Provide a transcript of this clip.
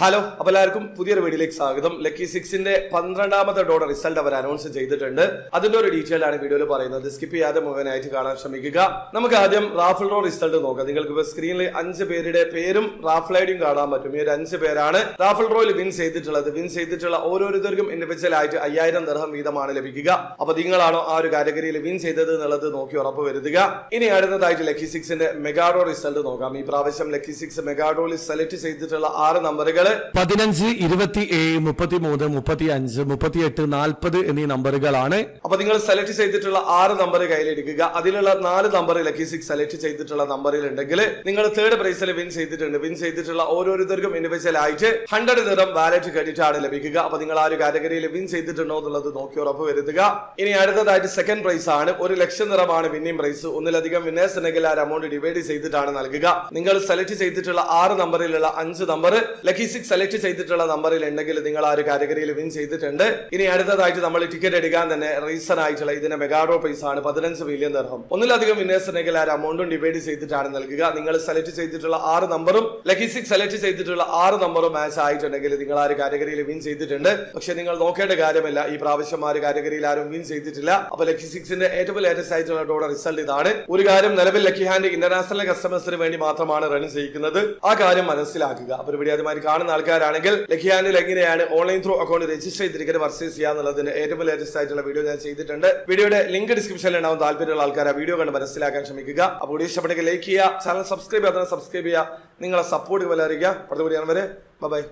Hello, അപ്പോൾ എല്ലാവർക്കും പുതിയൊരു വീഡിയോയിലേക്ക് സ്വാഗതം. ലക്കി 6ന്റെ 12ാമത്തെ ഡോയുടെ റിസൾട്ട് അവർ അനൗൺസ് ചെയ്തിട്ടുണ്ട്. അതിന്റെ ഒരു ഡീറ്റെയിൽ ആണ് വീഡിയോയിൽ പറയുന്നത്. സ്കിപ്പ് ചെയ്യാതെ മുഴുവനായിട്ട് കാണാൻ ശ്രമിക്കുക. നമുക്ക് ആദ്യം റാഫിൾ ഡ്രോ റിസൾട്ട് നോക്കാം. നിങ്ങൾക്ക് ഇപ്പോൾ സ്ക്രീനിൽ 5 പേരുടെ പേരും റാഫിൾ ഐഡിയും കാണാൻ പറ്റും. ഈ ഒരു 5 പേരാണ് റാഫിൾ ഡ്രോയിൽ വിൻ ചെയ്തിട്ടുള്ളത്. വിൻ ചെയ്തിട്ടുള്ള ഓരോരുത്തർക്കും ഇൻഡിവിജ്വൽ ആയിട്ട് 5000 ദിർഹം വീതമാണ് ലഭിക്കുക. അപ്പൊ നിങ്ങളാണോ ആ ഒരു കാറ്റഗറിയിൽ വിൻ ചെയ്തത് എന്നുള്ളത് നോക്കി ഉറപ്പ് വരുത്തുക. ഇനി അടുത്തതായിട്ട് ലക്കി 6ന്റെ മെഗാഡോ റിസൾട്ട് നോക്കാം. ഈ പ്രാവശ്യം ലക്കി 6 മെഗാഡോയിൽ സെലക്ട് ചെയ്തിട്ടുള്ള 6 നമ്പറുകൾ 15, 27, 33, 35, 38, 40 എന്നീ നമ്പറുകളാണ്. അപ്പൊ നിങ്ങൾ സെലക്ട് ചെയ്തിട്ടുള്ള 6 നമ്പർ കയ്യിലെടുക്കുക. അതിലുള്ള 4 നമ്പർ ലക്കി 6 സെലക്ട് ചെയ്തിട്ടുള്ള നമ്പറിൽ ഉണ്ടെങ്കിൽ നിങ്ങൾ തേർഡ് പ്രൈസിൽ വിൻ ചെയ്തിട്ടുണ്ട്. വിൻ ചെയ്തിട്ടുള്ള ഓരോരുത്തർക്കും ഇൻഡിവിജ്വൽ ആയിട്ട് 100 ദിർഹം വാലറ്റ് ക്രെഡിറ്റ് ആണ് ലഭിക്കുക. അപ്പൊ നിങ്ങൾ ആ ഒരു കാറ്റഗറിയിൽ വിൻ ചെയ്തിട്ടുണ്ടോ എന്നുള്ളത് നോക്കി ഉറപ്പ് വരുത്തുക. ഇനി അടുത്തതായിട്ട് സെക്കൻഡ് പ്രൈസ് ആണ്. 1 ലക്ഷം ദിർഹമാണ് വിന്നിംഗ് പ്രൈസ്. ഒന്നിലധികം വിന്നേഴ്സ് ഉണ്ടെങ്കിൽ ആ എമൗണ്ട് ഡിവൈഡ് ചെയ്തിട്ടാണ് നൽകുക. നിങ്ങൾ സെലക്ട് ചെയ്തിട്ടുള്ള 6 നമ്പറിലുള്ള 5 നമ്പർ ലക്കി 6 സെലക്ട് ചെയ്തിട്ടുള്ള നമ്പറിൽ ഉണ്ടെങ്കിൽ നിങ്ങൾ ആ ഒരു കാറ്റഗറിയിൽ വിൻ ചെയ്തിട്ടുണ്ട്. ഇനി അടുത്തതായിട്ട് നമ്മൾ ടിക്കറ്റ് എടുക്കാൻ തന്നെ റീസൺ ആയിട്ടുള്ള ഇതിന്റെ മെഗാഡോ പ്രൈസ് ആണ് 15 മില്യൺ ദിർഹം. ഒന്നിലധികം വിന്നേഴ്സ് ഉണ്ടെങ്കിൽ ആ എമൗണ്ടും ഡിവൈഡ് ചെയ്തിട്ടാണ് നൽകുക. നിങ്ങൾ സെലക്ട് ചെയ്തിട്ടുള്ള 6 നമ്പറും ലക്കി 6 സെലക്ട് ചെയ്തിട്ടുള്ള 6 നമ്പറും മാച്ച് ആയിട്ടുണ്ടെങ്കിൽ നിങ്ങൾ ആ ഒരു കാറ്റഗറിയിൽ വിൻ ചെയ്തിട്ടുണ്ട്. പക്ഷെ നിങ്ങൾ നോക്കേണ്ട കാര്യമില്ല, ഈ പ്രാവശ്യം ആ ഒരു കാറ്റഗറിയിൽ ആരും വിൻ ചെയ്തിട്ടില്ല. അപ്പൊ ലക്കി 6ന്റെ ഏറ്റവും ലേറ്റസ്റ്റ് ആയിട്ടുള്ള ഡോയുടെ റിസൾട്ട് ഇതാണ്. ഒരു കാര്യം, നിലവിൽ ലക്കി ഹാൻഡ് ഇന്റർനാഷണൽ കസ്റ്റമേഴ്സിന് വേണ്ടി മാത്രമാണ് റൺ ചെയ്യിക്കുന്നത്. ആ കാര്യം മനസ്സിലാക്കുക. അപ്പൊ വീഡിയോ ആദ്യമായി കാണുന്ന ആൾക്കാരാണെങ്കിൽ ലക്കി ഹാൻഡിൽ എങ്ങനെയാണ് ഓൺലൈൻ ത്രൂ അക്കൗണ്ട് രജിസ്റ്റർ ചെയ്തിരിക്കുന്നത് പർച്ചേസ് ചെയ്യാന്നുള്ളതിന്റെ ഏറ്റവും ലേറ്റസ്റ്റ് ആയിട്ടുള്ള വീഡിയോ ഞാൻ ചെയ്തിട്ടുണ്ട്. വീഡിയോയുടെ ലിങ്ക് ഡിസ്ക്രിപ്ഷനിൽ ഉണ്ടാവും. താല്പര്യമുള്ള ആൾക്കാർ ആ വീഡിയോ കണ്ട് മനസ്സിലാക്കാൻ ശ്രമിക്കുക. അപ്പോൾ വീഡിയോ ഇഷ്ടപ്പെട്ടെങ്കിൽ ലൈക്ക് ചെയ്യുക, ചാനൽ സബ്സ്ക്രൈബ് ചെയ്യാതെ സബ്സ്ക്രൈബ് ചെയ്യുക. നിങ്ങളെ സപ്പോർട്ട് വില അറിയിക്കുക. അടുത്ത വീഡിയോ വരെ ബൈ.